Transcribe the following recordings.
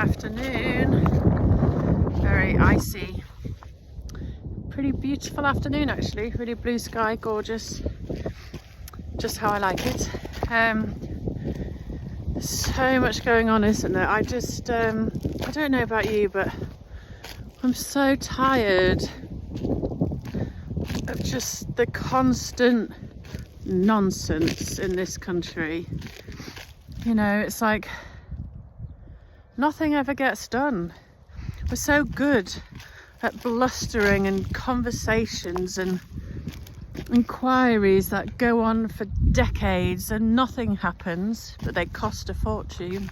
afternoon. Very icy. Pretty beautiful afternoon actually. Really blue sky, gorgeous. Just how I like it. There's so much going on, isn't there? I don't know about you, but I'm so tired of just the constant nonsense in this country. You know, it's like nothing ever gets done. We're so good at blustering and conversations and inquiries that go on for decades and nothing happens, but they cost a fortune.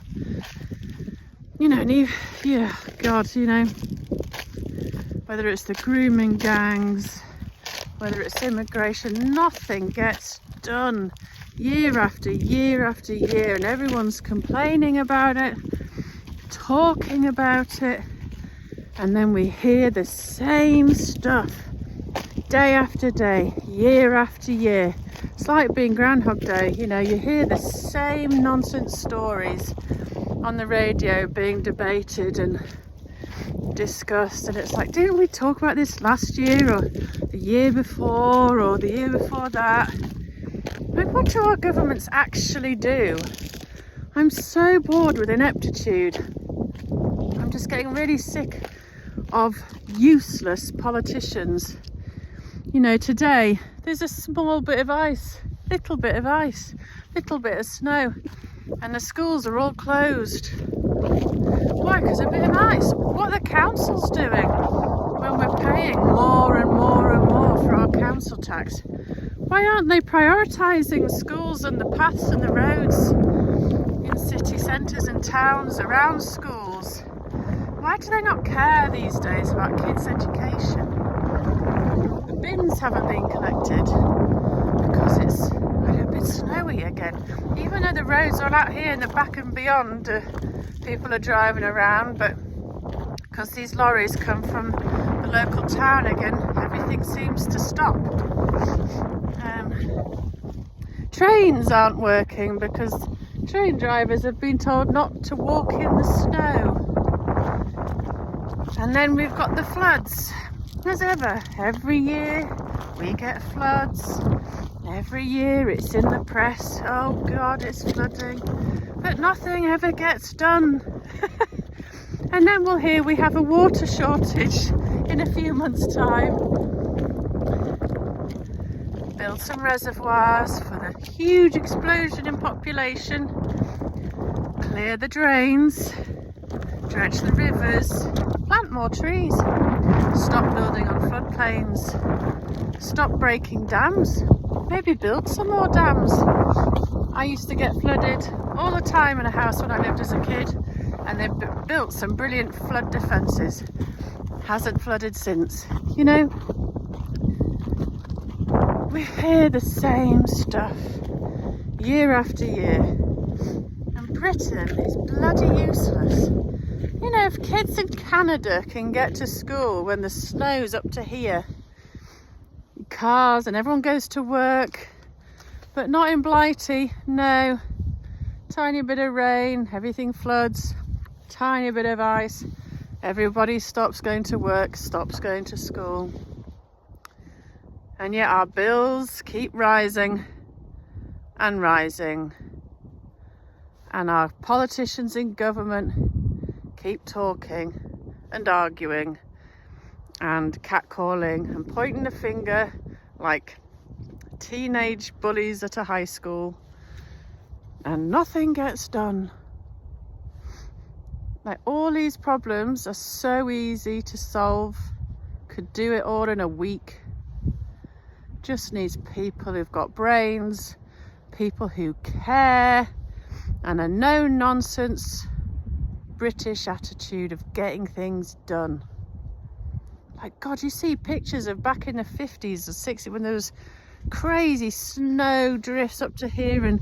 You know, and God, you know, whether it's the grooming gangs, whether it's immigration, nothing gets done year after year after year, and everyone's complaining about it, talking about it, and then we hear the same stuff day after day, year after year. It's like being Groundhog Day, you know, you hear the same nonsense stories on the radio being debated and discussed, and it's like, didn't we talk about this last year or the year before or the year before that? Like, what do our governments actually do? I'm so bored with ineptitude. I'm just getting really sick of useless politicians. You know, today there's a small bit of ice, little bit of snow, and the schools are all closed. Why? Because a bit of ice. What are the councils doing when we're paying more and more and more for our council tax? Why aren't they prioritising the schools and the paths and the roads in city centres and towns around schools? Why do they not care these days about kids' education? The bins haven't been collected because it's a bit snowy again. Even though the roads are out here in the back and beyond, people are driving around, but because these lorries come from the local town again, everything seems to stop. Trains aren't working because train drivers have been told not to walk in the snow. And then we've got the floods. As ever, every year we get floods. Every year it's in the press. Oh God, it's flooding. But nothing ever gets done. And then we'll hear we have a water shortage in a few months' time. Build some reservoirs for the huge explosion in population. Clear the drains. Dredge the rivers. Plant more trees. Stop building on floodplains. Stop breaking dams. Maybe build some more dams. I used to get flooded all the time in a house when I lived as a kid, and they built some brilliant flood defences. Hasn't flooded since. You know, we hear the same stuff year after year, and Britain is bloody useless. You know, if kids in Canada can get to school when the snow's up to here, cars and everyone goes to work, but not in Blighty, no. Tiny bit of rain, everything floods, tiny bit of ice, everybody stops going to work, stops going to school. And yet our bills keep rising and rising, and our politicians in government keep talking and arguing and catcalling and pointing the finger like teenage bullies at a high school, and nothing gets done. Like, all these problems are so easy to solve, could do it all in a week. Just needs people who've got brains, people who care, and a no nonsense British attitude of getting things done. Like, God, you see pictures of back in the 50s or 60s when there was crazy snow drifts up to here, and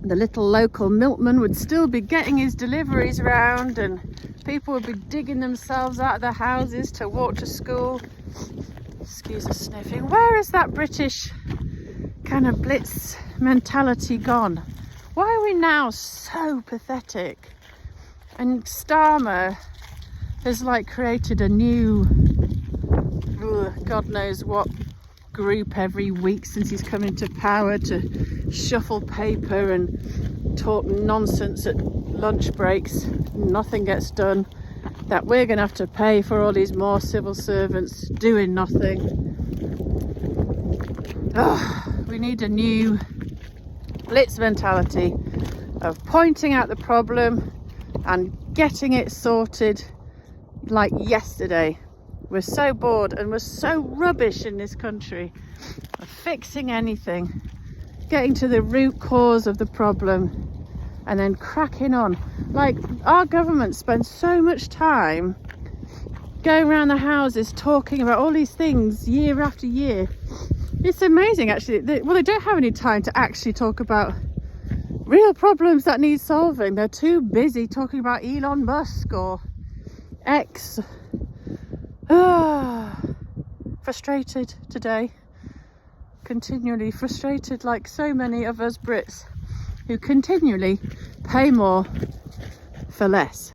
the little local milkman would still be getting his deliveries round, and people would be digging themselves out of their houses to walk to school. Excuse the sniffing. Where is that British kind of blitz mentality gone? Why are we now so pathetic And Starmer has like created a new, God knows what group every week since he's come into power to shuffle paper and talk nonsense at lunch breaks. Nothing gets done. That we're going to have to pay for all these more civil servants doing nothing. We need a new Blitz mentality of pointing out the problem and getting it sorted like yesterday. We're so bored and we're so rubbish in this country of fixing anything, getting to the root cause of the problem and then cracking on. Like, our government spends so much time going around the houses talking about all these things year after year. It's amazing actually. They don't have any time to actually talk about real problems that need solving. They're too busy talking about Elon Musk or X. Frustrated today. Continually frustrated, like so many of us Brits who continually pay more for less.